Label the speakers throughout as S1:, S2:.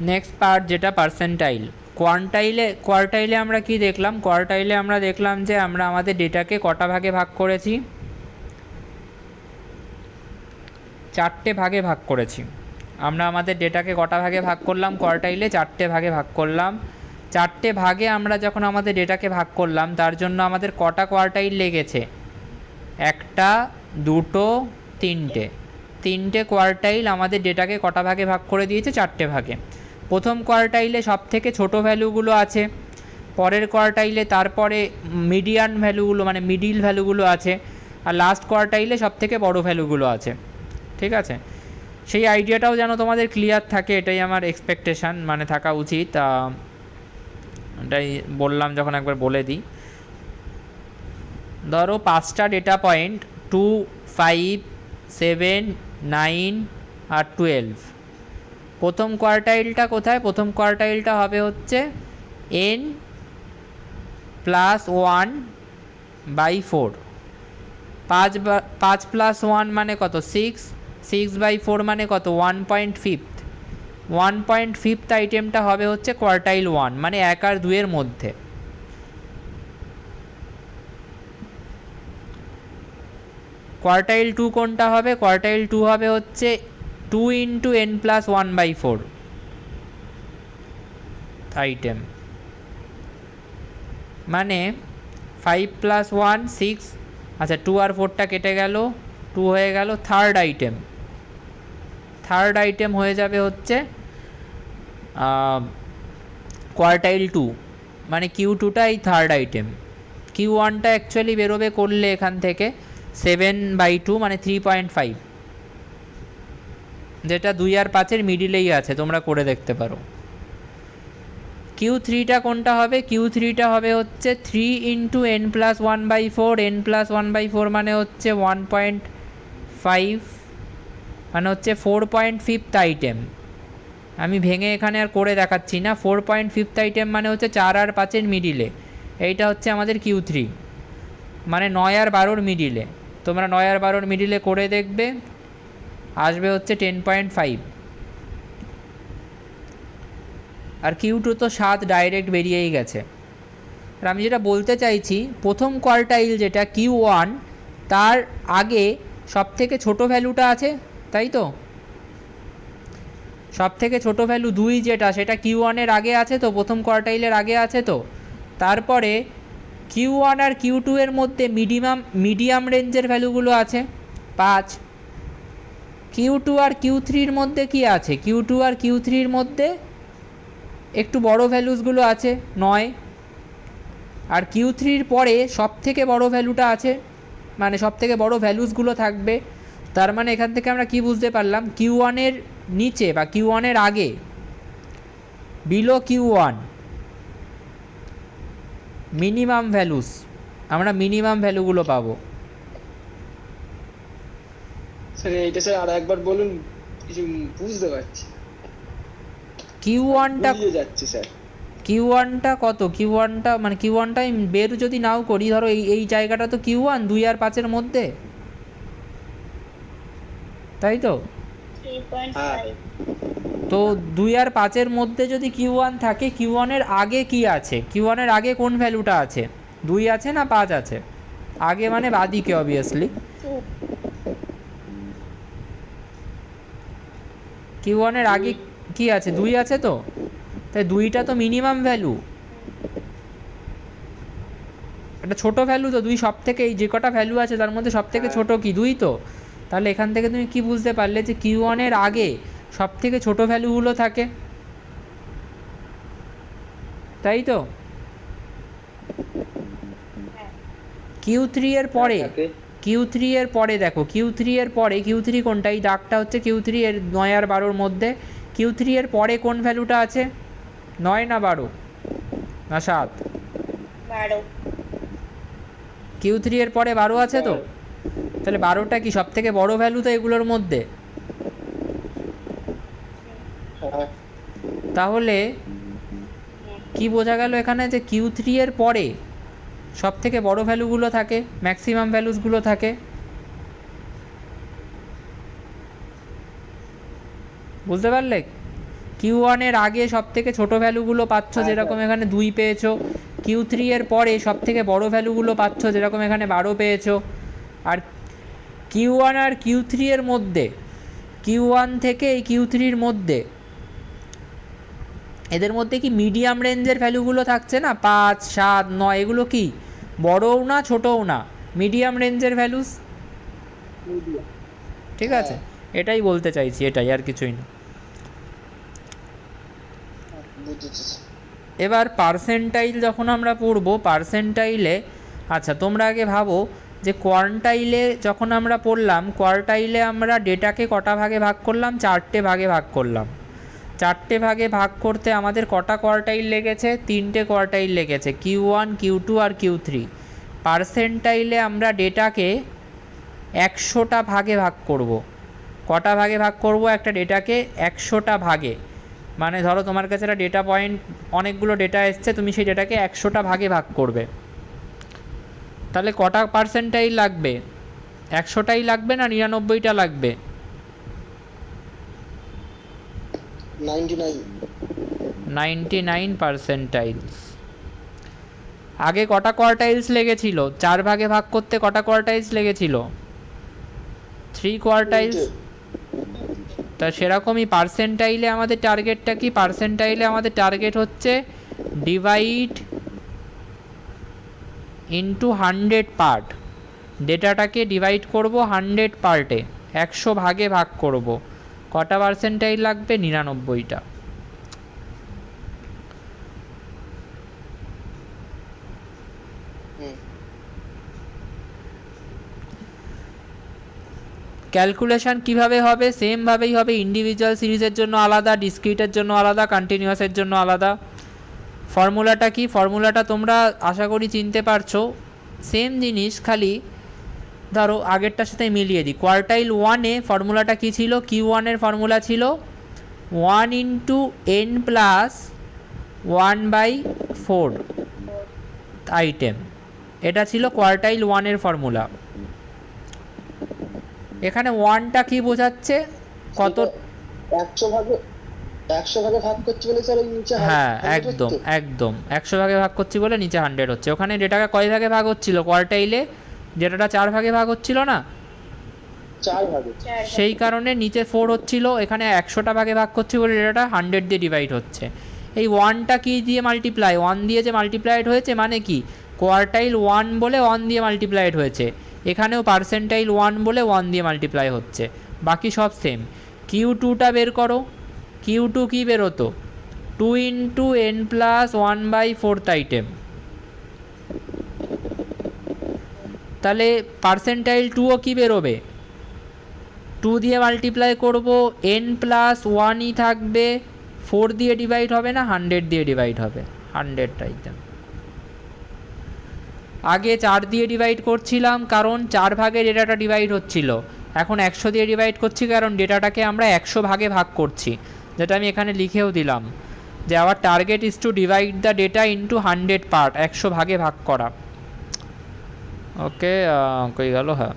S1: Next part যেটা percentile. কোয়ার্টাইলে আমরা কি দেখলাম? কোয়ার্টাইলে আমরা দেখলাম যে আমরা আমাদের ডেটাকে কটা ভাগে ভাগ করেছি? 4টে ভাগে ভাগ করেছি। আমরা আমাদের ডেটাকে কটা ভাগে ভাগ করলাম? কোয়ার্টাইলে 4টে ভাগে ভাগ করলাম। 4টে ভাগে আমরা যখন আমাদের ডেটাকে ভাগ করলাম তার জন্য আমাদের কটা কোয়ার্টাইল লেগেছে? একটা, দুটো, তিনটে কোয়ার্টাইল আমাদের ডেটাকে কটা ভাগে ভাগ করে দিয়েছে? 4টে ভাগে। প্রথম কোয়ার্টাইলে সব থেকে ছোটো ভ্যালুগুলো আছে, পরের কোয়ার্টাইলে তারপরে মিডিয়ান ভ্যালুগুলো মানে মিডিল ভ্যালুগুলো আছে, আর লাস্ট কোয়ার্টাইলে সব থেকে বড় ভ্যালুগুলো আছে। ঠিক আছে, সেই আইডিয়াটাও যেন তোমাদের ক্লিয়ার থাকে, এটাই আমার এক্সপেকটেশান, মানে থাকা উচিত। এটাই বললাম যখন একবার বলে দিই। ধরো 5টা ডেটা পয়েন্ট 2, 5, 7, 9 আর 12। প্রথম কোয়ার্টাইলটা কোথায়? প্রথম কোয়ার্টাইলটা হবে হচ্ছে n + 1/4। 5 + 1 মানে কত? 6। 6/4 মানে কত? 1.5। 1.5 আইটেমটা হবে হচ্ছে কোয়ার্টাইল 1, মানে 1 আর 2 এর মধ্যে। কোয়ার্টাইল 2 কোনটা হবে? কোয়ার্টাইল 2 হবে হচ্ছে 2 × n + 1/4 আইটেম, মানে 5 + 1 6। আচ্ছা, 2 আর 4টা কেটে গেল, 2 হয়ে গেল। থার্ড আইটেম হয়ে যাবে হচ্ছে কোয়ার্টাইল 2, মানে Q2টা এই থার্ড আইটেম। Q1টা অ্যাকচুয়ালি বেরোবে করলে এখান থেকে 7/2 মানে 3.5, যেটা 2 আর 5-এর মিডিলেই আছে, তোমরা করে দেখতে পারো। Q3টা কোনটা হবে? Q3টা হবে হচ্ছে 3 × n + 1/4। n + 1/4 মানে হচ্ছে 1.5, মানে হচ্ছে 4.5 আইটেম। আমি ভেঙে এখানে আর করে দেখাচ্ছি না। 4.5 আইটেম মানে হচ্ছে 4 আর 5-এর মিডিলে। এইটা হচ্ছে আমাদের Q3, মানে 9 আর 12-র মিডিলে। তোমরা 9 আর 12-র মিডিলে করে দেখবে, আসবে হচ্ছে 10.5। আর Q2 তো 7 ডাইরেক্ট বেরিয়েই গেছে। আর আমি যেটা বলতে চাইছি, প্রথম কোয়ার্টাইল যেটা Q1, তার আগে সব থেকে ছোটো ভ্যালুটা আছে, তাই তো? সব থেকে ছোটো ভ্যালু 2 যেটা, সেটা Q1-এর আগে আছে তো, প্রথম কোয়ার্টাইলের আগে আছে তো। তারপরে Q1 আর Q2 এর মধ্যে মিডিয়াম রেঞ্জের ভ্যালুগুলো আছে 5। Q2 আর Q3-র মধ্যে কি আছে? Q2 আর Q3-র মধ্যে একটু বড় ভ্যালুসগুলো আছে 9। আর Q3-র পরে সব থেকে বড় ভ্যালুটা আছে, মানে সব থেকে বড় ভ্যালুসগুলো থাকবে। তার মানে এখান থেকে আমরা কি বুঝতে পারলাম? Q1-এর নিচে বা Q1-এর আগে, বিলো Q1 মিনিমাম ভ্যালুস, আমরা মিনিমাম ভ্যালুগুলো পাবো।
S2: স্যার এইটা স্যার আর একবার বলুন, কিছু বুঝতে পারছি না,
S1: Q1টা
S2: গুলিয়ে যাচ্ছে স্যার।
S1: Q1টা কত? Q1টা মানে Q1টা আমি বের যদি নাও করি, ধরো এই জায়গাটা তো Q1 2 আর 5-এর মধ্যে, তাই তো?
S2: হ্যাঁ,
S1: তো 2 আর 5-এর মধ্যে যদি Q1 থাকে, Q1-এর আগে কি আছে? Q1-এর আগে কোন ভ্যালুটা আছে? 2 আছে না 5 আছে? আগে মানে বাদিকে অবভিয়াসলি। Q1-এর আগে
S2: দুই।
S1: কি আছে? 2 আছে তো। তাই 2টা তো মিনিমাম ভ্যালু, একটা ছোটো ভ্যালু তো 2। সব থেকে এই যে কটা ভ্যালু আছে তার মধ্যে সব থেকে
S2: হ্যাঁ,
S1: ছোটো কি? 2 তো। তাহলে এখান থেকে তুমি কি বুঝতে পারলে যে Q1-এর আগে সব থেকে ছোটো ভ্যালুগুলো থাকে, তাই তো? Q3 এর
S2: হ্যাঁ
S1: পরে,
S2: থাকে।
S1: Q3 এর পরে দেখো, Q3 এর পরে, Q3 কোনটা? এই দাগটা হচ্ছে Q3 এর 9 আর 12-র মধ্যে। Q3 এর পরে কোন ভ্যালুটা আছে? 9 না 12 না 7? Q3 এর পরে 12 আছে তো।
S2: 12।
S1: তাহলে 12টা কি সব থেকে বড় ভ্যালু তো এগুলোর মধ্যে?
S2: হ্যাঁ,
S1: তাহলে কি বোঝা গেল এখানে? যে Q3 এর পরে সব থেকে বড় ভ্যালুগুলো থাকে, ম্যাক্সিমাম ভ্যালুসগুলো থাকে। বুঝতে পারলে? Q1 এর আগে সব থেকে ছোট ভ্যালুগুলো পাচ্ছ, যেরকম এখানে 2 পেয়েছো। Q3 এর পরে সব থেকে বড় ভ্যালুগুলো পাচ্ছ, যেরকম এখানে 12 পেয়েছো। আর Q1 আর Q3 এর মধ্যে, Q1 থেকে এই Q3 এর মধ্যে, এদের মধ্যে কি মিডিয়াম রেঞ্জের ভ্যালুগুলো থাকছে না, 5, 7, 9, এগুলো কি বড়ও না ছোটও না, মিডিয়াম রেঞ্জের ভ্যালুস। ঠিক আছে, এটাই বলতে চাইছি, এটাই, আর কিছুই না। এবার পার্সেন্টাইল যখন আমরা পড়বো, পার্সেন্টাইলে আচ্ছা তোমরা আগে ভাবো যে কোয়ার্টাইলে যখন আমরা পড়লাম, কোয়ার্টাইলে আমরা ডেটাকে কটা ভাগে ভাগ করলাম, 4টে ভাগে ভাগ করলাম। 4টে ভাগে ভাগ করতে আমাদের কটা কোয়ার্টাইল লেগেছে, 3টে কোয়ার্টাইল লেগেছে, Q1, Q2 আর Q3। পার্সেন্টাইলে আমরা ডেটাকে 100টা ভাগে ভাগ করব। কটা ভাগে ভাগ করব একটা ডেটাকে? 100টা ভাগে। মানে ধরো তোমার কাছে একটা ডেটা পয়েন্ট, অনেকগুলো ডেটা এসছে, তুমি সেই ডেটাকে 100টা ভাগে ভাগ করবে। তাহলে কটা পার্সেন্টাইল লাগবে? 100টাই লাগবে না 99টা লাগবে? 99 পার্সেন্টাইলস। আগে কটা কোয়ার্টাইলস লেগেছিল? 4 ভাগে ভাগ করতে কটা কোয়ার্টাইলস লেগেছিল? 3 কোয়ার্টাইলস। তা সেরকমই পার্সেন্টাইলে আমাদের টার্গেটটা কি? পার্সেন্টাইলে আমাদের টার্গেট হচ্ছে ডিভাইড ইন্টু 100 পার্ট। ডেটাটাকে ডিভাইড করব 100 পার্টে, 100 ভাগে ভাগ করব। কটা পার্সেন্টাইল লাগবে? 99টা। ক্যালকুলেশন কিভাবে হবে? সেম ভাবেই হবে। ইন্ডিভিজুয়াল সিরিজের জন্য আলাদা, ডিসক্রিটের জন্য আলাদা, কন্টিনিউয়াসের জন্য আলাদা। ফর্মুলাটা কি? ফর্মুলাটা তোমরা আশা করি চিনতে পারছো। সেম জিনিস, খালি ধরো আগেরটার সাথে মিলিয়ে দিই। কোয়ার্টাইল 1-এ ফর্মুলাটা কি ছিল? Q1 এর ফর্মুলা ছিল 1 ইন্টু n প্লাস 1/4 আইটেম। এটা ছিল কোয়ার্টাইল 1-এর ফর্মুলা। এখানে 1টা কি বোঝাচ্ছে? কত?
S2: 100 ভাগে ভাগ করছি বলে স্যার নিচে
S1: হ্যাঁ একদম একদম, 100 ভাগে ভাগ করছি বলে নিচে 100 হচ্ছে। ওখানে ডেটাটা কয় ভাগে ভাগ হচ্ছিল কোয়ার্টাইলে? ডেটাটা 4 ভাগে ভাগ হচ্ছিল না?
S2: 4 ভাগে।
S1: সেই কারণে নিচে 4 হচ্ছিল, এখানে 100টা ভাগে ভাগ করছি বলে ডেটাটা 100 দিয়ে ডিভাইড হচ্ছে। এই 1টা কি দিয়ে মাল্টিপ্লাই? 1 দিয়ে যে মাল্টিপ্লাইড হয়েছে, মানে কি কোয়ার্টাইল 1 বলে 1 দিয়ে মাল্টিপ্লাইড হয়েছে। এখানেও পার্সেন্টাইল 1 বলে 1 দিয়ে মাল্টিপ্লাই হচ্ছে, বাকি সব সেম। Q2টা বের করো। Q2 কি বেরোতো? 2 ইন্টু n প্লাস 1/4 আইটেম। তাহলে পার্সেন্টাইল 2ও কি বেরোবে? 2 দিয়ে মাল্টিপ্লাই করব, n প্লাস 1ই থাকবে, 4 দিয়ে ডিভাইড হবে না, 100 দিয়ে ডিভাইড হবে। 100 আইটেম। আগে 4 দিয়ে ডিভাইড করছিলাম কারণ 4 ভাগে ডেটাটা ডিভাইড হচ্ছিল। এখন 100 দিয়ে ডিভাইড করছি কারণ ডেটাটাকে আমরা 100 ভাগে ভাগ করছি, যেটা আমি এখানে লিখেও দিলাম যে our target is to divide the data into 100 part, 100 ভাগে ভাগ করা। ওকে, কই গেল? হ্যাঁ,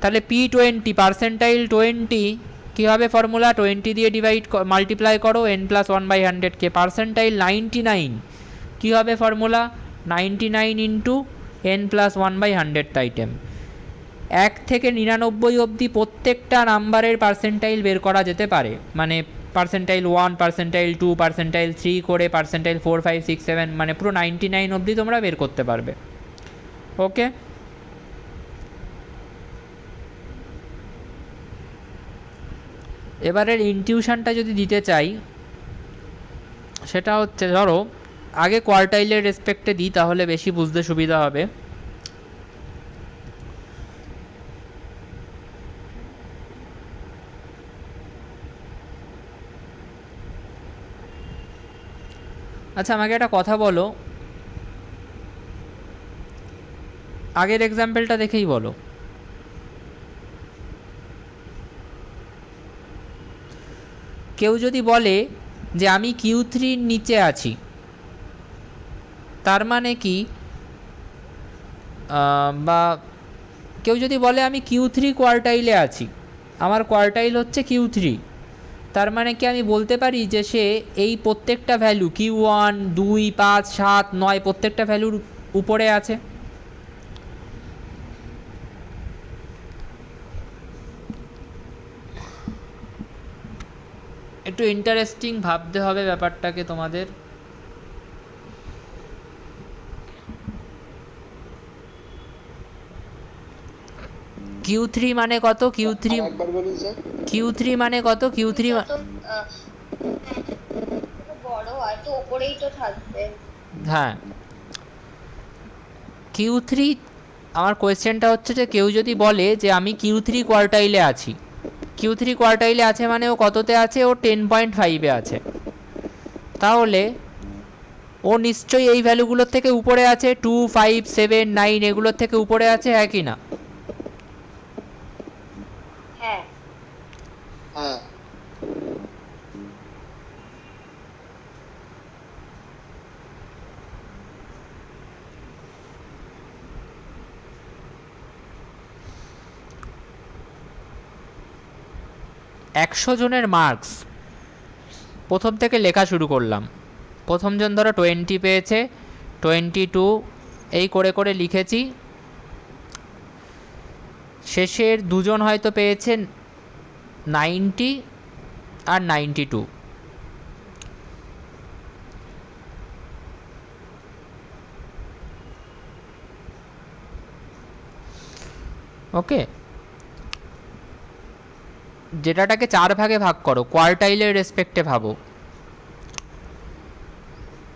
S1: তাহলে P20 পার্সেন্টাইল 20 কী হবে ফর্মুলা? 20 দিয়ে ডিভাইড মাল্টিপ্লাই করো n প্লাস 1/100কে। পার্সেন্টাইল 99 কী হবে formula? 99 into n plus 1/100 item. 1 থেকে 99 অবধি প্রত্যেকটা নাম্বারের পার্সেন্টাইল বের করা যেতে পারে, মানে পার্সেন্টাইল 1, পার্সেন্টাইল 2, পার্সেন্টাইল 3 করে পার্সেন্টাইল 4, 5, 6, 7, মানে পুরো 99 অবধি তোমরা বের করতে পারবে। ওকে, এবারের ইনটিউশনটা যদি দিতে চাই, সেটা হচ্ছে ধরো আগে কোয়ার্টাইলের রেসপেক্টে দিই, তাহলে বেশি বুঝতে সুবিধা হবে। আচ্ছা আমাকে একটা কথা বলো, আগের এক্সাম্পলটা দেখেই বলো। কেউ যদি বলে যে আমি Q3-র নিচে আছি, তার মানে কি? বা কেউ যদি বলে আমি Q3 কোয়ার্টাইলে আছি, আমার কোয়ার্টাইল হচ্ছে Q3, তার মানে কি আমি বলতে পারি যে সে এই প্রত্যেকটা ভ্যালু Q1 2 5 7 9 প্রত্যেকটা ভ্যালুর উপরে আছে? একটু ইন্টারেস্টিং ভাবতে হবে ব্যাপারটাকে তোমাদের। Q3 মানে কত? Q3
S2: একবার বলুন স্যার।
S1: Q3 মানে কত? Q3
S3: যত বড় হয় তো ওপরেই তো থাকবে।
S1: হ্যাঁ, Q3 আমার কোয়েশ্চেনটা হচ্ছে যে কেউ যদি বলে যে আমি Q3 কোয়ার্টাইলে আছি, Q3 কোয়ার্টাইলে আছে মানে ও কততে আছে? ও 10.5-এ আছে। তাহলে ও নিশ্চয়ই এই ভ্যালুগুলোর থেকে উপরে আছে, 2 5 7 9 এগুলোর থেকে উপরে আছে, হ্যাঁ কি না?
S3: হ্যাঁ।
S2: হ্যাঁ।
S1: একশো জনের মার্কস প্রথম থেকে লেখা শুরু করলাম। প্রথমজন ধরো 20 পেয়েছে, 22, এই করে করে লিখেছি। শেষের দুজন হয়তো পেয়েছেন 90 আর 92। ওকে, যেটাটাকে 4 ভাগে ভাগ করো, কোয়ার্টাইলের রেসপেক্টে ভাবো।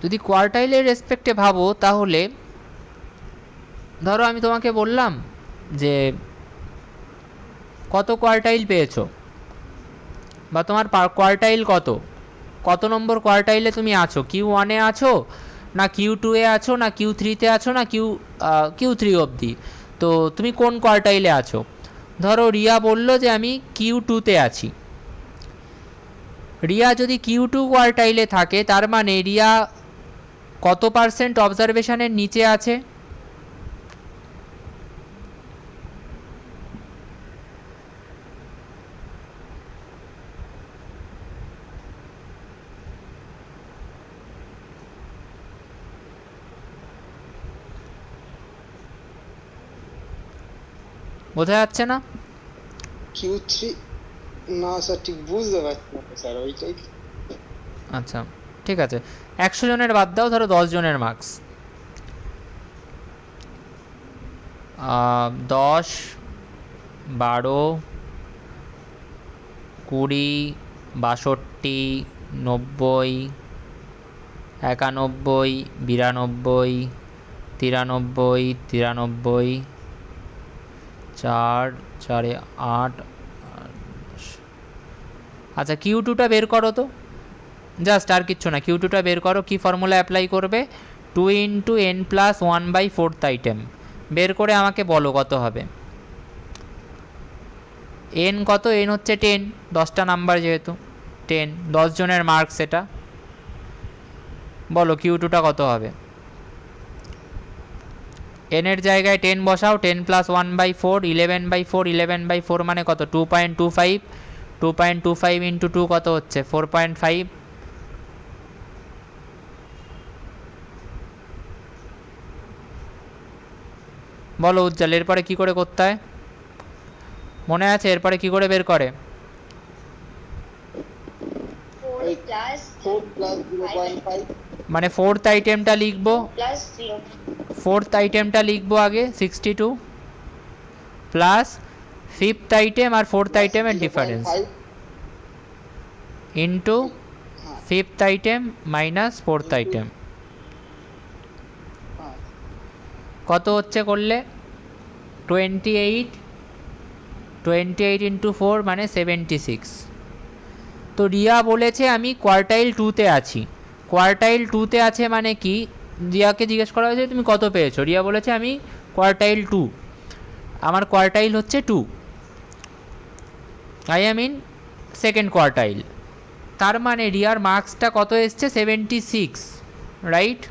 S1: যদি কোয়ার্টাইলের রেসপেক্টে ভাবো তাহলে ধরো আমি তোমাকে বললাম যে কত কোয়ার্টাইল পেয়েছো, বা তোমার কোয়ার্টাইল কত, কত নম্বর কোয়ার্টাইলে তুমি আছো, Q1-এ আছো না Q2-এ আছো না Q3-তে আছো না Q3 অবধি, তো তুমি কোন কোয়ার্টাইলে আছো? ধরো রিয়া বলল যে আমি Q2-তে আছি। রিয়া যদি Q2 কোয়ার্টাইলে থাকে তার মানে রিয়া কত পার্সেন্ট অবজারভেশনের নিচে আছে? বোঝা যাচ্ছে না?
S2: Q3 না স্যার, ঠিক বুঝতে পারছি না তো স্যার, ওইটাই।
S1: আচ্ছা ঠিক আছে, 100 জনের বাদ দাও, ধরো 10 জনের মার্কস। 10, 12, 20, 62, 90, 91, 92, 93, 93, 4, 4, 8। আচ্ছা Q2টা বের করো তো, জাস্ট আর কিচ্ছু না, Q2টা বের করো। কি ফর্মুলা অ্যাপ্লাই করবে? 2 ইন্টু n প্লাস 1/4 আইটেম। বের করে আমাকে বলো কত হবে। n কত? n হচ্ছে 10, 10টা নাম্বার যেহেতু 10, 10 জনের মার্কস এটা। বলো Q2টা কত হবে? n এর জায়গায় 10 বসাও, 10 প্লাস 1/4, 11/4, 11/4 মানে কত? 2.25, 2.25 ইন্টু 2 কত হচ্ছে? 4.5। বলো উজ্জ্বল, এরপরে কি করে করতে হয়? মনে আছে এরপরে কি করে বের করে?
S3: 4
S2: ওই
S3: প্লাস
S2: 4 প্লাস 0.5।
S1: মানে ফোর্থ আইটেমটা লিখবো,
S3: 2 প্লাস 0।
S1: ফোর্থ আইটেমটা লিখবো আগে 62 প্লাস ফিফথ আইটেম আর ফোর্থ
S2: প্লাস
S1: আইটেমের ডিফারেন্স
S2: 0.5।
S1: ইন্টু
S2: হ্যাঁ।
S1: Fifth item minus fourth
S2: into.
S1: Item.
S2: হ্যাঁ।
S1: কত হচ্ছে করলে? 28, 28 ইন্টু 4 মানে 76। তো রিয়া বলেছে আমি কোয়ার্টাইল 2-তে আছি। কোয়ার্টাইল 2-তে আছে মানে কি? রিয়াকে জিজ্ঞেস করা হয়েছে তুমি কত পেয়েছো, রিয়া বলেছে আমি কোয়ার্টাইল 2, আমার কোয়ার্টাইল হচ্ছে 2, I am in second quartile. তার মানে রিয়ার মার্কসটা কত এসছে? 76, রাইট?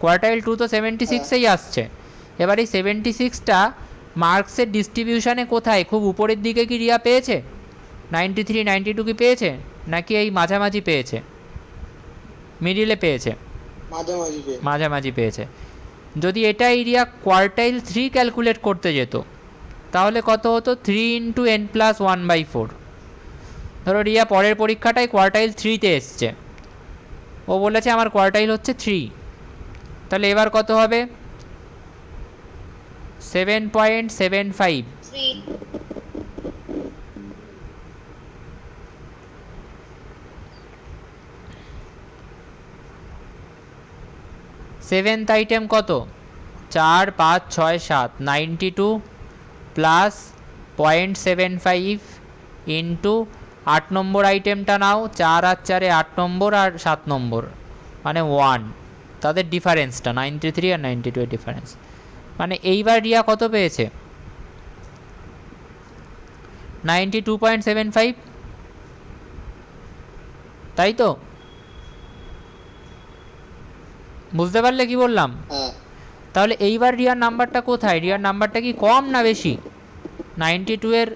S1: কোয়ার্টাইল 2 তো
S2: হ্যাঁ।
S1: 76-এই আসছে। এবার এই 76টা মার্কসের ডিস্ট্রিবিউশনে কোথায়, খুব উপরের দিকে কি রিয়া পেয়েছে? 93 92 কি পেয়েছে, নাকি এই মাঝামাঝি পেয়েছে, মিডিলে পেয়েছে? মাঝামাঝি পেয়েছে। যদি এটা রিয়া কোয়ার্টাইল 3 ক্যালকুলেট করতে যেত তাহলে কত হতো? 3 ইন্টু n+1/4। ধরো রিয়া পরের পরীক্ষাটায় কোয়ার্টাইল 3তে এসছে, ও বলেছে আমার কোয়ার্টাইল হচ্ছে 3, তাহলে এবার কত হবে? 7.75।
S3: 3
S1: সেভেন্থ আইটেম কত? 4 5 6 7 92 প্লাস 0.75 ইন্টু 8 নম্বর আইটেমটা নাও, 4 আর 4 8 নম্বর আর 7 নম্বর মানে 1, তাদের ডিফারেন্সটা 93 আর 92 এর ডিফারেন্স। মানে এইবার রিয়া কত পেয়েছে? 92.75, তাই তো? বুঝতে পারলে কি বললাম? তাহলে এইবার রিয়ার নাম্বারটা কোথায়? রিয়ার নাম্বারটা কি কম না বেশি? 92 এর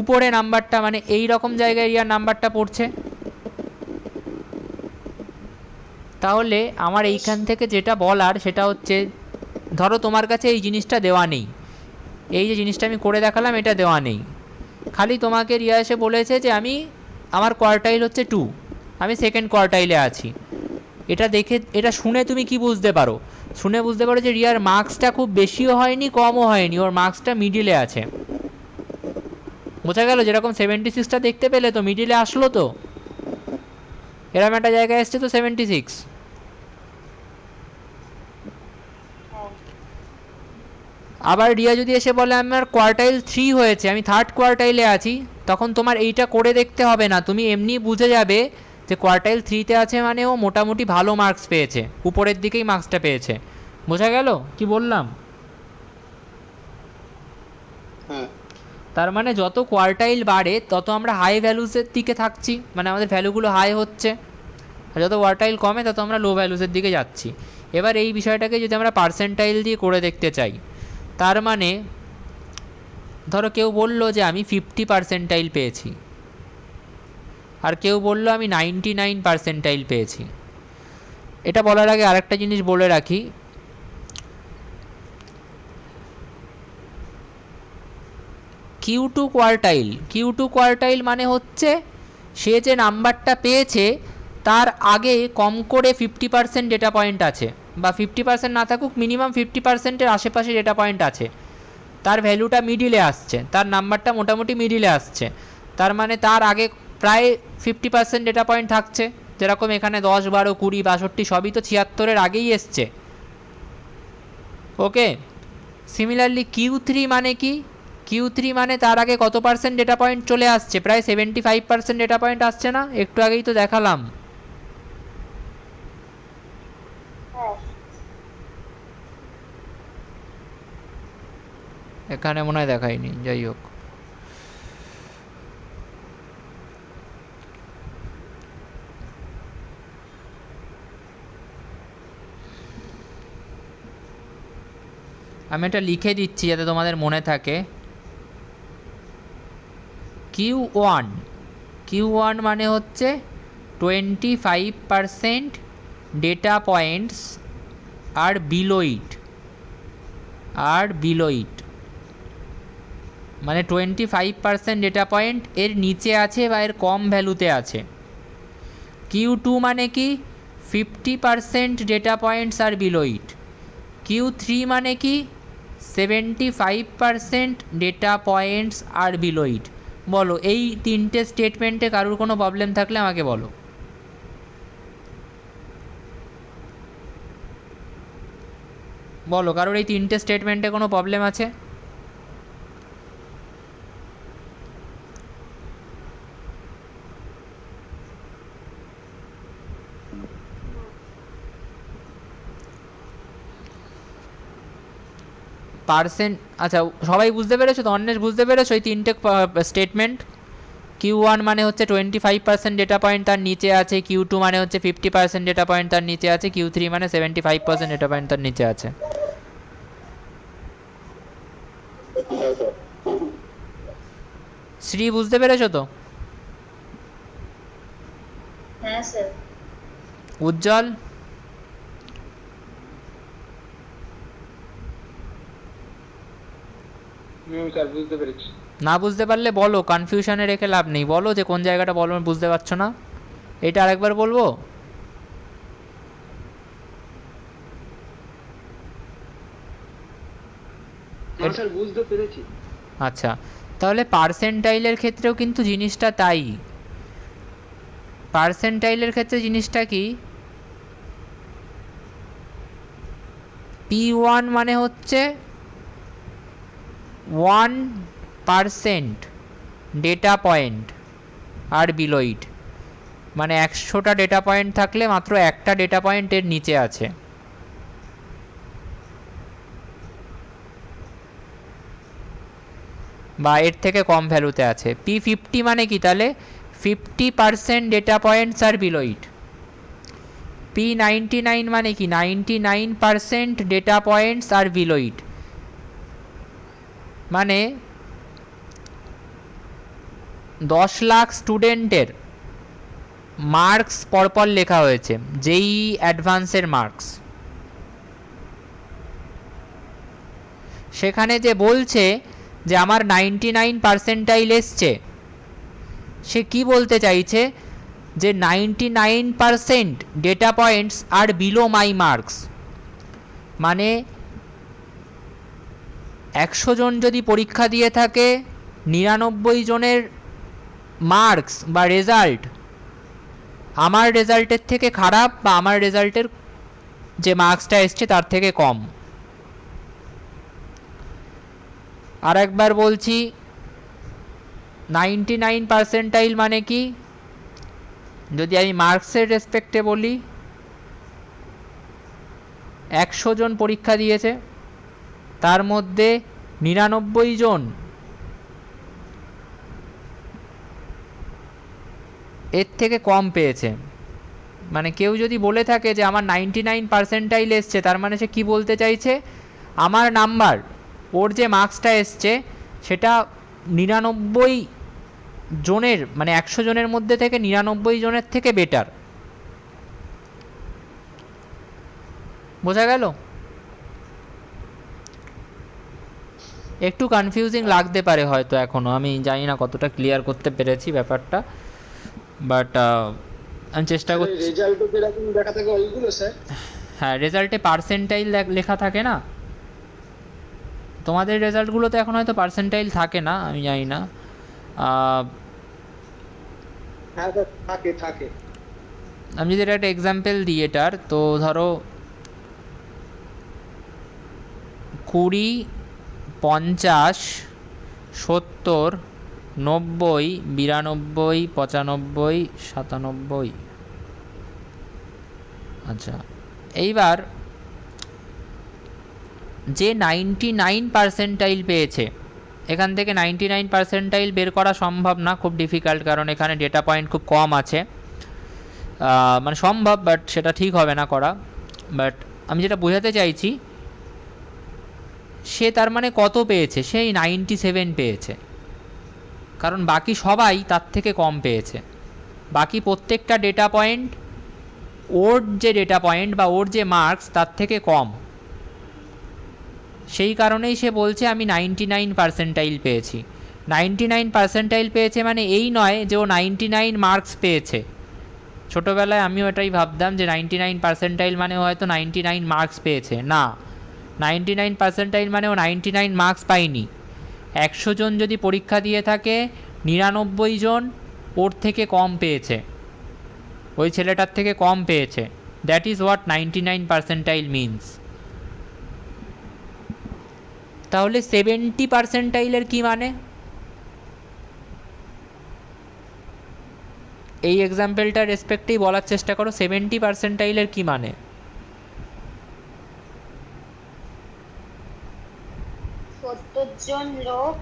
S1: উপরে নাম্বারটা, মানে এই রকম জায়গায় রিয়ার নাম্বারটা পড়ছে। তাহলে আমার এইখান থেকে যেটা বলার সেটা হচ্ছে, ধরো তোমার কাছে এই জিনিসটা দেওয়া নেই, এই যে জিনিসটা আমি করে দেখালাম এটা দেওয়া নেই, খালি তোমাকে রিয়া এসে বলেছে যে আমার কোয়ার্টাইল হচ্ছে 2, আমি সেকেন্ড কোয়ার্টাইলে আছি। এটা দেখে, এটা শুনে তুমি কি বুঝতে পারো? শুনে বুঝতে পারো যে রিয়ার মার্কসটা খুব বেশিও হয়নি কমও হয়নি, ওর মার্কসটা মিডিলে আছে। বোঝা গেল? যেরকম 76টা দেখতে পেলে তো মিডিলে আসলো, তো এরকম একটা জায়গায় এসছে তো 76। আবার রিয়া যদি এসে বলে আমার কোয়ার্টাইল 3 হয়েছে, আমি থার্ড কোয়ার্টাইলে আছি, তখন তোমার এইটা করে দেখতে হবে না, তুমি এমনি বুঝে যাবে যে কোয়ার্টাইল 3তে আছে মানে ও মোটামুটি ভালো মার্কস পেয়েছে, উপরের দিকেই মার্কসটা পেয়েছে। বোঝা গেল কি বললাম? তার মানে যত কোয়ার্টাইল বাড়ে তত আমরা হাই ভ্যালুসের দিকে থাকছি, মানে আমাদের ভ্যালুগুলো হাই হচ্ছে, আর যত কোয়ার্টাইল কমে তত আমরা লো ভ্যালুসের দিকে যাচ্ছি। এবার এই বিষয়টাকে যদি আমরা পার্সেন্টাইল দিয়ে করে দেখতে চাই, তার মানে ধরো কেউ বলল যে আমি 50 পার্সেন্টাইল পেয়েছি, আর কেউ বলল আমি 99 পার্সেন্টাইল পেয়েছি। এটা বলার আগে আরেকটা জিনিস বলে রাখি, Q2 কোয়ার্টাইল মানে হচ্ছে সে যে নাম্বারটা পেয়েছে তার আগে কম করে 50% ডেটা পয়েন্ট আছে, বা 50% না থাকুক মিনিমাম 50%-এর আশেপাশে ডেটা পয়েন্ট আছে, তার ভ্যালুটা মিডিলে আসছে, তার নাম্বারটা মোটামুটি মিডিলে আসছে, তার মানে তার আগে প্রায় 50% ডেটা পয়েন্ট থাকছে। যেরকম এখানে 10 12 20 62 সবই তো 76-এর আগেই এসছে। ওকে, সিমিলারলি Q3 মানে কি? Q3 মানে তার আগে কত পার্সেন্ট ডেটা পয়েন্ট চলে আসছে? প্রায় 75% ডেটা পয়েন্ট আসছে না? একটু আগেই তো দেখালাম। এখানে মনে হয় দেখাইনি, যাই হোক। আমি এটা লিখে দিচ্ছি যাতে তোমাদের মনে থাকে। Q1 মানে হচ্ছে 25% ডেটা পয়েন্টস আর বিলো ইট, মানে 25% ডেটা পয়েন্ট এর নিচে আছে বা এর কম ভ্যালুতে আছে। Q2 মানে কি? 50% ডেটা পয়েন্টস আর বিলো ইট। Q3 মানে কি? 75% ডেটা পয়েন্টস আর বিলো ইট। বলো এই তিনটে স্টেটমেন্টে কারোর কোনো প্রবলেম থাকলে আমাকে বলো। বলো কারোর এই তিনটে স্টেটমেন্টে কোনো প্রবলেম আছে? পার্সেন্ট, আচ্ছা সবাই বুঝতে পেরেছো তো? অন্বেষ বুঝতে পেরেছো এই তিনটে স্টেটমেন্ট? Q1 মানে হচ্ছে 25% ডেটা পয়েন্ট তার নিচে আছে, Q2 মানে হচ্ছে 50% ডেটা পয়েন্ট তার নিচে আছে, Q3 মানে 75% ডেটা পয়েন্ট তার নিচে আছে। শ্রী, বুঝতে পেরেছো তো?
S3: হ্যাঁ স্যার।
S1: উজ্জ্বল?
S2: স্যার বুঝতে পেরেছি।
S1: না বুঝতে পারলে বলো, কনফিউশনে রেখে লাভ নেই, বলো যে কোন জায়গাটা বলো বুঝতে পারছো না। এটা আরেকবার বলবো?
S2: হ্যাঁ স্যার বুঝতে পেরেছি।
S1: আচ্ছা, তাহলে পার্সেন্টাইলের ক্ষেত্রেও কিন্তু জিনিসটা তাই। পার্সেন্টাইলের ক্ষেত্রে জিনিসটা কি, P1 মানে হচ্ছে 1% ডেটা পয়েন্ট আর বিলোইড, মানে 100টা ডেটা পয়েন্ট থাকলে মাত্র একটা ডেটা পয়েন্ট এর নিচে আছে। বা এর থেকে কম ভ্যালুতে আছে। P50 মানে কি তাহলে, 50% ডেটা পয়েন্টস আর বিলোইড। P99 মানে কি, 99% ডেটা পয়েন্টস আর বিলোইড, মানে 10 লাখ স্টুডেন্টের মার্কস পরপর লেখা হয়েছে, যেই অ্যাডভান্সের মার্কস। সেখানে যে বলছে যে আমার 99% এসছে, সে কি বলতে চাইছে যে 99% ডেটা পয়েন্টস আর বিলো মাই মার্কস, মানে 100 জন যদি পরীক্ষা দিয়ে থাকে, 99 জনের মার্কস বা রেজাল্ট আমার রেজাল্টের থেকে খারাপ বা আমার রেজাল্টের যে মার্কসটা এসছে তার থেকে কম। আর একবার বলছি, 99% মানে কি, যদি আমি মার্কসের রেসপেক্টে বলি, 100 জন পরীক্ষা দিয়েছে, তার মধ্যে 99 জন এর থেকে কম পেয়েছে। মানে কেউ যদি বলে থাকে যে আমার 99% এসছে, তার মানে সে কি বলতে চাইছে, আমার নাম্বার, ওর যে মার্কসটা এসছে সেটা 99 জনের, মানে 100 জনের মধ্যে থেকে 99 জনের থেকে বেটার। বোঝা গেল? একটু কনফিউজিং লাগতে পারে হয়তো এখনও, আমি জানি না কতটা ক্লিয়ার করতে পেরেছি ব্যাপারটা, বাট আমি চেষ্টা করছি।
S2: রেজাল্টও যেরকম দেখা থাকে ওইগুলো স্যার?
S1: হ্যাঁ, রেজাল্টে পার্সেন্টাইল লেখা থাকে না, তোমাদের রেজাল্টগুলোতে এখন হয়তো পার্সেন্টাইল থাকে না, আমি জানি না।
S2: হ্যাঁ স্যার থাকে থাকে।
S1: আমি যদি একটা এক্সাম্পল দিই এটার, তো ধরো 20, 50, 70, 90, 92, 95, 97। আচ্ছা, এইবার যে 99% পেয়েছে, এখান থেকে 99% বের করা সম্ভব না, খুব ডিফিকাল্ট, কারণ এখানে ডেটা পয়েন্ট খুব কম আছে। মানে সম্ভব, বাট সেটা ঠিক হবে না করা। বাট আমি যেটা বোঝাতে চাইছি, সে তার মানে কত পেয়েছে, সেই 97 পেয়েছে, কারণ বাকি সবাই তার থেকে কম পেয়েছে। বাকি প্রত্যেকটা ডেটা পয়েন্ট ওর যে ডেটা পয়েন্ট বা ওর যে মার্কস তার থেকে কম, সেই কারণেই সে বলছে আমি 99% পেয়েছি। 99% পেয়েছে মানে এই নয় যে ও 99 মার্কস পেয়েছে। ছোটোবেলায় আমিও এটাই ভাবতাম যে 99% মানে হয়তো 99 মার্কস পেয়েছে, না, 99% মানে ও 99 মার্কস পায়নি। 100 জন যদি পরীক্ষা দিয়ে থাকে, 99 জন ওর থেকে কম পেয়েছে, ওই ছেলেটার থেকে কম পেয়েছে। That is what 99% means. তাহলে 70% কি মানে, এই এক্সাম্পলটার রেসপেক্টেই বলার চেষ্টা করো, 70% কি মানে।
S3: 70 জন লোক,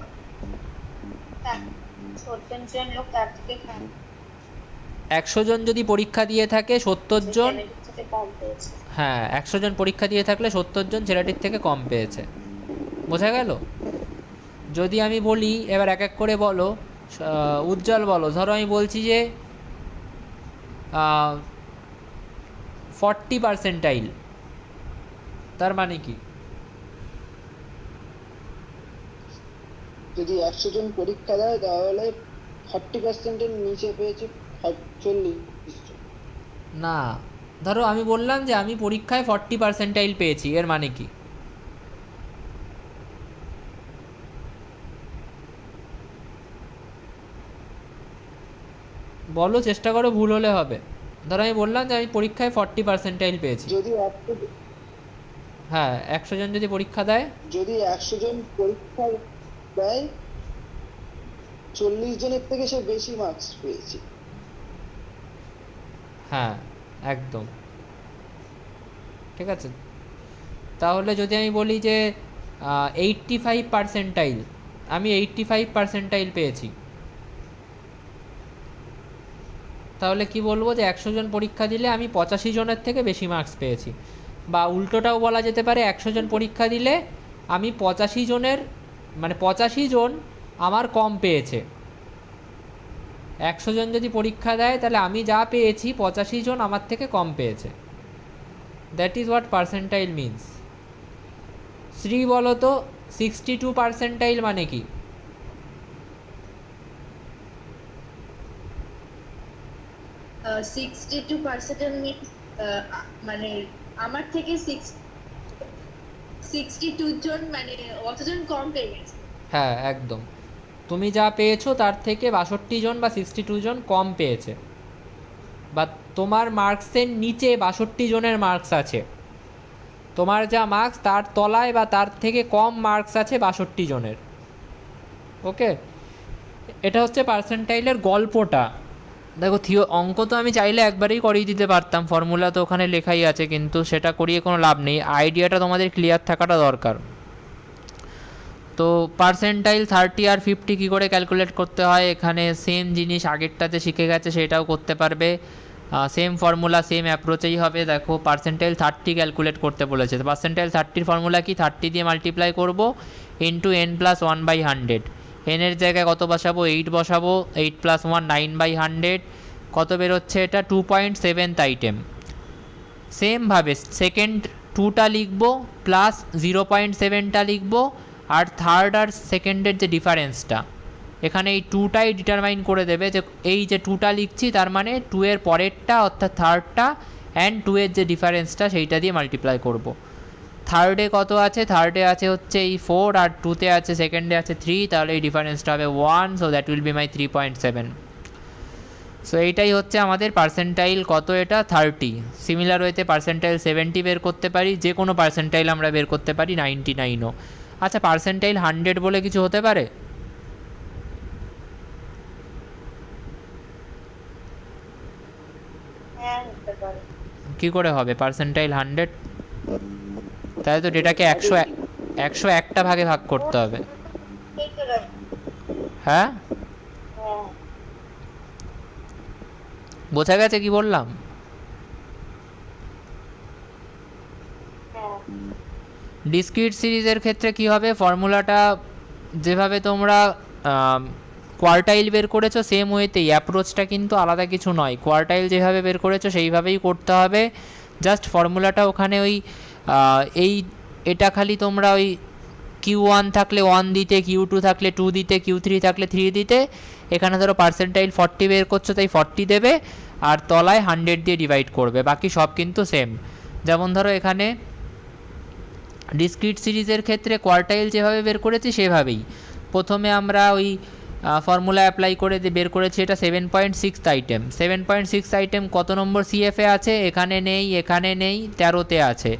S3: 70 জন লোক তার থেকে
S1: 100 জন যদি পরীক্ষা দিয়ে থাকে, 70 জন,
S3: ছেলেটির থেকে কম পেয়েছে।
S1: হ্যাঁ 100 জন পরীক্ষা দিয়ে থাকলে 70 জন ছেলেটির থেকে কম পেয়েছে। বোঝা গেল? যদি আমি বলি, এবার এক এক করে বলো, উজ্জ্বল বলো। ধরো আমি বলছি যে 40%, তার মানে কি?
S2: যদি 100 জন পরীক্ষা দেয় তাহলে 40%-এর নিচে পেয়েছে 40 জন।
S1: না, ধরো আমি বললাম যে আমি পরীক্ষায় 40% পেয়েছি, এর মানে কি? বলো, চেষ্টা করো, ভুল হলে হবে। ধরো আমি বললাম যে আমি পরীক্ষায় 40% পেয়েছি।
S2: যদি 100
S1: হ্যাঁ, 100 জন যদি পরীক্ষা দেয়।
S2: যদি 100 জন পরীক্ষা দেয়, 40 জনের থেকে সে বেশি মার্কস পেয়েছে।
S1: হ্যাঁ, একদম ঠিক আছে। তাহলে যদি আমি বলি যে 85%, আমি 85% পেয়েছি, তাহলে কি বলবো? যে 100 জন পরীক্ষা দিলে আমি 85 জনের থেকে বেশি মার্কস পেয়েছি। বা উল্টোটাও বলা যেতে পারে, 100 জন পরীক্ষা দিলে আমি 85 জনের, মানে 85 জন আমার কম পেয়েছে। 100 জন যদি পরীক্ষা দেয় তাহলে আমি যা পেয়েছি 85 জন আমার থেকে কম পেয়েছে। That is what percentile means. Shri বলো তো, 62% মানে কি?
S3: 62% মিনস মানে আমার থেকে 62 জন মানে অতজন কম পেয়ে গেছে।
S1: হ্যাঁ, একদম। তুমি যা পেয়েছো তার থেকে 62 জন বা 62 জন কম পেয়েছে, বা তোমার মার্কসের নিচে 62 জনের মার্কস আছে। তোমার যা মার্কস তার তলায় বা তার থেকে কম মার্কস আছে 62 জনের। ওকে, এটা হচ্ছে পার্সেন্টাইলের গল্পটা। দেখো, অঙ্ক তো আমি চাইলে একবারেই করিয়ে দিতে পারতাম, ফর্মুলা তো ওখানে লেখাই আছে, কিন্তু সেটা করিয়ে কোনো লাভ নেই। আইডিয়াটা তোমাদের ক্লিয়ার থাকাটা দরকার। তো পার্সেন্টাইল 30 আর 50 কী করে ক্যালকুলেট করতে হয়, এখানে সেম জিনিস আগেরটাতে শিখে গেছে, সেটাও করতে পারবে। সেম ফর্মুলা, সেম অ্যাপ্রোচেই হবে। দেখো, পার্সেন্টাইল 30 ক্যালকুলেট করতে বলেছে। পার্সেন্টাইল 30-র ফর্মুলা কি? 30 দিয়ে মাল্টিপ্লাই করবো ইন্টু n+1/100। এনের জায়গায় কত বসাবো? 8 বসাবো। 8+1 9/100। কত বেরোচ্ছে এটা? 2.7th item. সেমভাবে সেকেন্ড 2টা লিখবো, প্লাস 0.7টা লিখবো, আর থার্ড আর সেকেন্ডের যে ডিফারেন্সটা, এখানে এই 2টাই ডিটারমাইন করে দেবে যে এই যে 2টা লিখছি তার মানে 2 এর পরেরটা অর্থাৎ থার্ডটা, অ্যান্ড 2 এর যে ডিফারেন্সটা সেইটা দিয়ে মাল্টিপ্লাই করব। থার্ডে কত আছে? থার্ডে আছে হচ্ছে এই 4, আর 2তে আছে, সেকেন্ডে আছে 3, তাহলে এই ডিফারেন্সটা হবে 1, so that will be my 3.7। So এইটাই হচ্ছে আমাদের পার্সেন্টাইল। কত এটা? 30। সিমিলার ওয়েতে পার্সেন্টাইল 70 বের করতে পারি, যে কোনো পার্সেন্টাইল আমরা বের করতে পারি, 99ও। আচ্ছা, পার্সেন্টাইল 100 বলে কিছু হতে পারে?
S3: হ্যাঁ, হতে পারে।
S1: কী করে হবে পার্সেন্টাইল 100? তাহলে তো ডেটাকে 101টা ভাগে ভাগ করতে হবে।
S3: ঠিক করে।
S1: হ্যাঁ,
S3: হ্যাঁ,
S1: বোঝা গেছে কি বললাম?
S3: হ্যাঁ।
S1: ডিসক্রিট সিরিজের ক্ষেত্রে কি হবে? ফর্মুলাটা যেভাবে তোমরা কোয়ার্টাইল বের করেছো সেম ওয়েতেই, অ্যাপ্রোচটা কিন্তু আলাদা কিছু নয়। কোয়ার্টাইল যেভাবে বের করেছো সেইভাবেই করতে হবে। জাস্ট ফর্মুলাটা ওখানে ওই এই এটা খালি তোমরা ওই Q1 থাকলে 1 দিতে, Q2 থাকলে 2 দিতে, Q3 থাকলে 3 দিতে। এখানে ধরো পার্সেন্টাইল 40 বের করছো তাই 40 দেবে, আর তলায় 100 দিয়ে ডিভাইড করবে, বাকি সব কিন্তু সেম। যেমন ধরো এখানে ডিসক্রিট সিরিজের ক্ষেত্রে কোয়ার্টাইল যেভাবে বের করেছি সেভাবেই প্রথমে আমরা ওই ফর্মুলা অ্যাপ্লাই করে বের করেছি। এটা 7.6 আইটেম। 7.6 আইটেম কত নম্বর সিএফে আছে? এখানে নেই, এখানে নেই, 13তে আছে।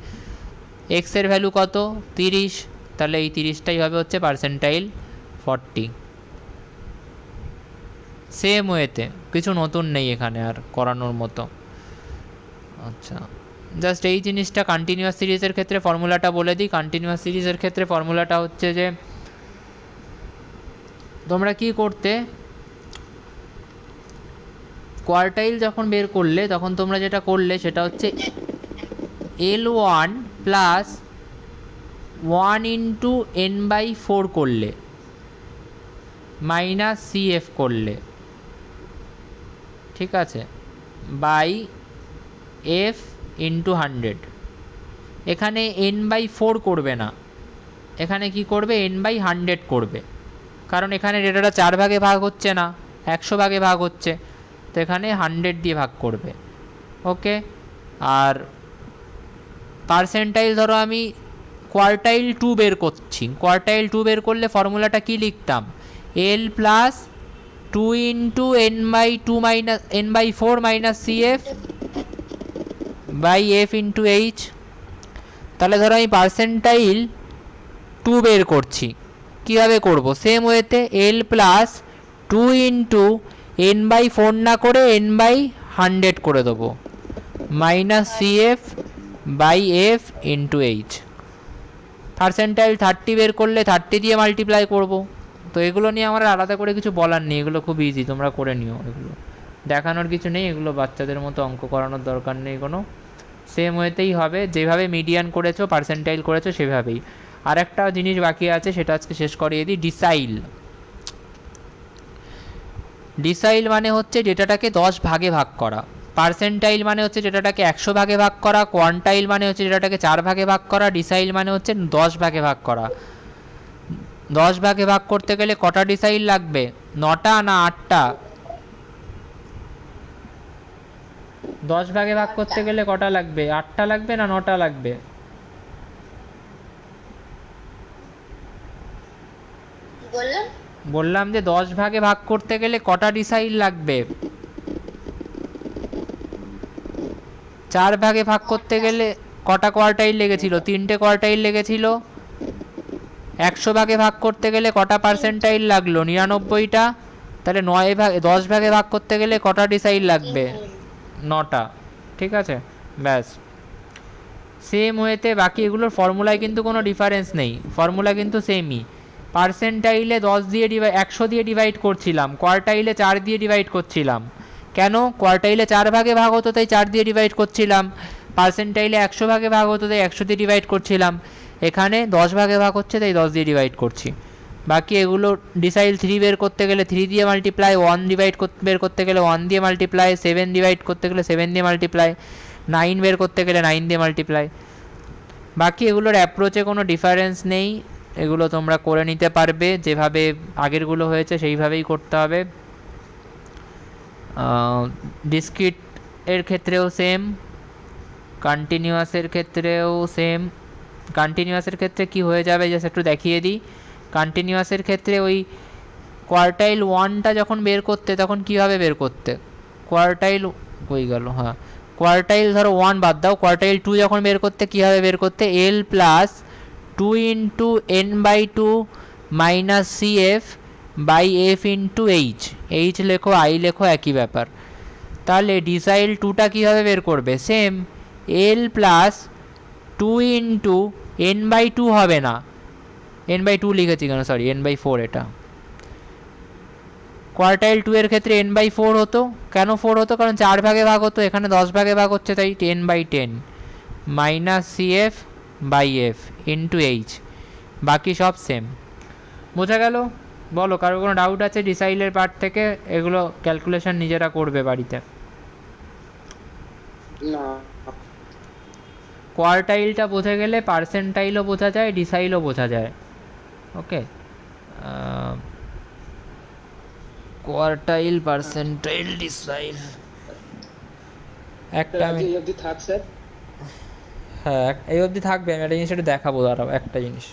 S1: এক্সের ভ্যালু কত? 30। তাহলে এই 30টাই হবে হচ্ছে পার্সেন্টাইল 40। সেম ওয়েতে কিছু নতুন নেই এখানে আর করানোর মতো। আচ্ছা, জাস্ট এই জিনিসটা কন্টিনিউয়াস সিরিজের ক্ষেত্রে ফর্মুলাটা বলে দিই। কন্টিনিউয়াস সিরিজের ক্ষেত্রে ফর্মুলাটা হচ্ছে যে তোমরা কি করতে, কোয়ার্টাইল যখন বের করলে তখন তোমরা যেটা করলে সেটা হচ্ছে L1 প্লাস 1 ইন্টু n/4 করলে। মাইনাস সিএফ করলে, ঠিক আছে, বাই এফ ইন্টু 100। এখানে n/4 করবে না, এখানে কি করবে, n/100 করবে, কারণ এখানে ডেটাটা 4 ভাগে ভাগ হচ্ছে না, 100 ভাগে ভাগ হচ্ছে, তো এখানে 100 দিয়ে ভাগ করবে। ওকে, আর পার্সেন্টাইল ধরো আমি কোয়ার্টাইল 2 বের করছি, কোয়ার্টাইল 2 বের করলে ফর্মুলাটা কি লিখতাম, L plus 2 into n/2 minus n/4 minus CF by F into H. তাহলে ধরো আমি পার্সেন্টাইল 2 বের করছি, কীভাবে করব, সেম ওয়েতে এল প্লাস 2 ইন্টু n/4 না করে n/100 করে দেবো, minus CF by F into H. Percentile 30 বের করলে 30 দিয়ে মাল্টিপ্লাই করব। তো এগুলো নিয়ে আমার আলাদা করে কিছু বলার নেই, এগুলো খুব ইজি, তোমরা করে নিও, এগুলো দেখানোর কিছু নেই, এগুলো বাচ্চাদের মতো অঙ্ক করানোর দরকার নেই কোনো, সেম ওয়েতেই হবে, যেভাবে মিডিয়ান করেছো পার্সেন্টাইল করেছো সেভাবেই। আর একটা জিনিস বাকি আছে, সেটা আজকে শেষ করিয়ে দিই, ডিসাইল। ডিসাইল মানে হচ্ছে ডেটাটাকে 10 ভাগে ভাগ করা, পার্সেন্টাইল মানে হচ্ছে ডেটাটাকে 100 ভাগে ভাগ করা, কোয়ান্টাইল মানে হচ্ছে ডেটাটাকে 4 ভাগে ভাগ করা, ডিসাইল মানে হচ্ছে 10 ভাগে ভাগ করা। 10 ভাগে ভাগ করতে গেলে কটা ডিসাইল লাগবে, 9টা না 8টা? 10 ভাগে ভাগ করতে গেলে কটা লাগবে, 8টা লাগবে না 9টা লাগবে?
S3: বললাম
S1: বললাম যে 10 ভাগে ভাগ করতে গেলে কটা ডিসাইল লাগবে? 4 ভাগে ভাগ করতে গেলে কটা কোয়ার্টাইল লেগেছিল, 3টে কোয়ার্টাইল লেগেছিল। 100 ভাগে ভাগ করতে গেলে কটা পার্সেন্টাইল লাগলো, 99টা। তাহলে 10 ভাগে ভাগ করতে গেলে কটা ডিসাইল লাগবে, 9টা। ঠিক আছে, ব্যাস। সেম ওয়েতে বাকি এগুলোর ফর্মুলায় কিন্তু কোনো ডিফারেন্স নেই, ফর্মুলা কিন্তু সেমই। পার্সেন্টাইলে 10 দিয়ে 100 দিয়ে ডিভাইড করছিলাম, কোয়ার্টাইলে 4 দিয়ে ডিভাইড করছিলাম। কেন, কোয়ার্টাইলে 4 ভাগে ভাগ হতো তাই 4 দিয়ে ডিভাইড করছিলাম, পার্সেন্টাইলে 100 ভাগে ভাগ হতো তাই 100 দিয়ে ডিভাইড করছিলাম, এখানে 10 ভাগে ভাগ হচ্ছে তাই 10 দিয়ে ডিভাইড করছি। বাকি এগুলো ডিসাইল 3 বের করতে গেলে 3 দিয়ে মাল্টিপ্লাই, 1 বের করতে গেলে 1 দিয়ে মাল্টিপ্লাই, 7 ডিভাইড করতে গেলে 7 দিয়ে মাল্টিপ্লাই, 9 বের করতে গেলে 9 দিয়ে মাল্টিপ্লাই। বাকি এগুলোর অ্যাপ্রোচে কোনো ডিফারেন্স নেই, এগুলো তোমরা করে নিতে পারবে, যেভাবে আগেরগুলো হয়েছে সেইভাবেই করতে হবে। ডিসক্রিট এর ক্ষেত্রেও সেম, কন্টিনিউয়াসের ক্ষেত্রেও সেম। কন্টিনিউয়াসের ক্ষেত্রে কি হয়ে যাবে জাস্ট একটু দেখিয়ে দিই। কন্টিনিউয়াসের ক্ষেত্রে ওই কোয়ার্টাইল 1টা যখন বের করতে তখন কীভাবে বের করতে, কোয়ার্টাইল হয়ে গেল, হ্যাঁ কোয়ার্টাইল ধরো 1 বাদ দাও, কোয়ার্টাইল 2 যখন বের করতে কীভাবে বের করতে, L plus 2 into n/2 minus CF by F into H, H লেখো আই লেখো একই ব্যাপার। তাহলে ডিসাইল 2টা কীভাবে বের করবে, সেম এল প্লাস 2 ইন্টু n/2 হবে না, n/2 লিখেছি কেন, সরি n/4, এটা কোয়ার্টাইল 2 এর ক্ষেত্রে n/4 হতো, কেন 4 হতো, কারণ 4 ভাগে ভাগ হতো, এখানে 10 ভাগে ভাগ হচ্ছে তাই 10/10 minus CF by F into H, বাকি সব সেম। বোঝা গেল? বলো, কারো কোনো ডাউট আছে ডিসাইলের পার্ট থেকে? এগুলো ক্যালকুলেশন নিজেরা করবে বাড়িতে।
S2: না,
S1: কোয়ার্টাইলটা বোঝা গেলে পার্সেন্টাইলও বোঝা যায়, ডিসাইলও বোঝা যায়। ওকে, কোয়ার্টাইল, পার্সেন্টাইল, ডিসাইল। একটা আমি,
S2: এই অবধি থাক স্যার।
S1: হ্যাঁ এই অবধি থাকবে, আমি একটা জিনিস একটু দেখাবো, দাঁড়াও একটা জিনিস।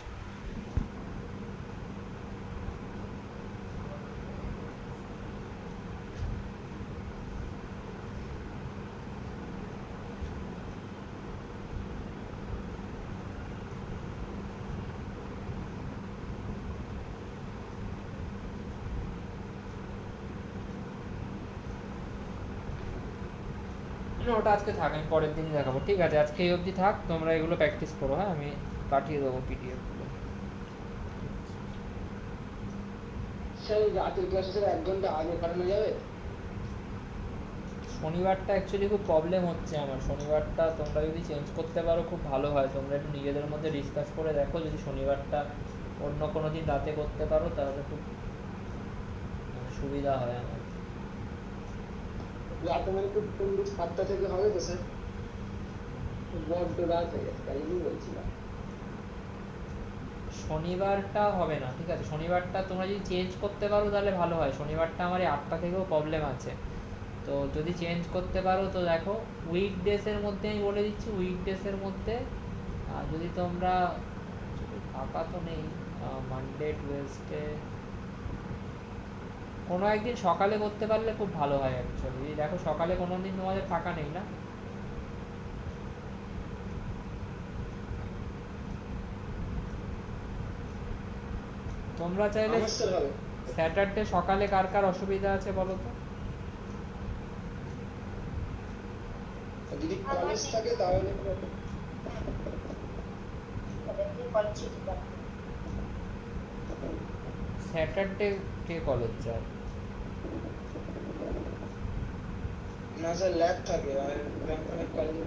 S1: ওটা আজকে থাক, আমি পরের দিনই দেখাবো, ঠিক আছে? আজকে এই অবধি থাক, তোমরা এগুলো প্র্যাকটিস করো, হ্যাঁ আমি পাঠিয়ে দেবো পিডিএফ গুলো।
S2: স্যার রাতের ক্লাসে স্যার 1 ঘন্টা আগে পাঠানো যাবে?
S1: শনিবারটা অ্যাকচুয়ালি খুব প্রবলেম হচ্ছে আমার, শনিবারটা তোমরা যদি চেঞ্জ করতে পারো খুব ভালো হয়, তোমরা একটু নিজেদের মধ্যে ডিসকাস করে দেখো, যদি শনিবারটা অন্য কোনো দিন রাতে করতে পারো তাহলে খুব সুবিধা হয় আমার।
S2: রাতে মানে একটু 7টা থেকে হবে তো স্যার?
S4: বড্ড রাত হয়ে গেছে, কালকেই বলছিলাম।
S1: শনিবারটা হবে না, ঠিক আছে? শনিবারটা তোমরা যদি চেঞ্জ করতে পারো তাহলে ভালো হয়। শনিবারটা আমার এই 8টা থেকেও প্রবলেম আছে, তো যদি চেঞ্জ করতে পারো তো দেখো। উইকডেসের মধ্যে আমি বলে দিচ্ছি, উইকডেসের মধ্যে যদি তোমরা ফাঁকা তো নেই, মানডে টুয়েসডে কোনো একদিন সকালে করতে পারলে খুব ভালো হয় অ্যাকচুয়ালি। দেখো সকালে কোনো দিন তোমাদের ফাঁকা নেই না? তোমরা চাইলে
S2: আমার স্যার হবে।
S1: স্যাটারডে সকালে কার কার অসুবিধা আছে বলো তো?
S2: যদি কলেজ থাকে তাহলে
S3: ওদেরকে কলেজ ছুটি দেওয়া।
S1: স্যাটারডে কে কলেজ যায়?
S2: না স্যার ল্যাব থাকে আর কলেজে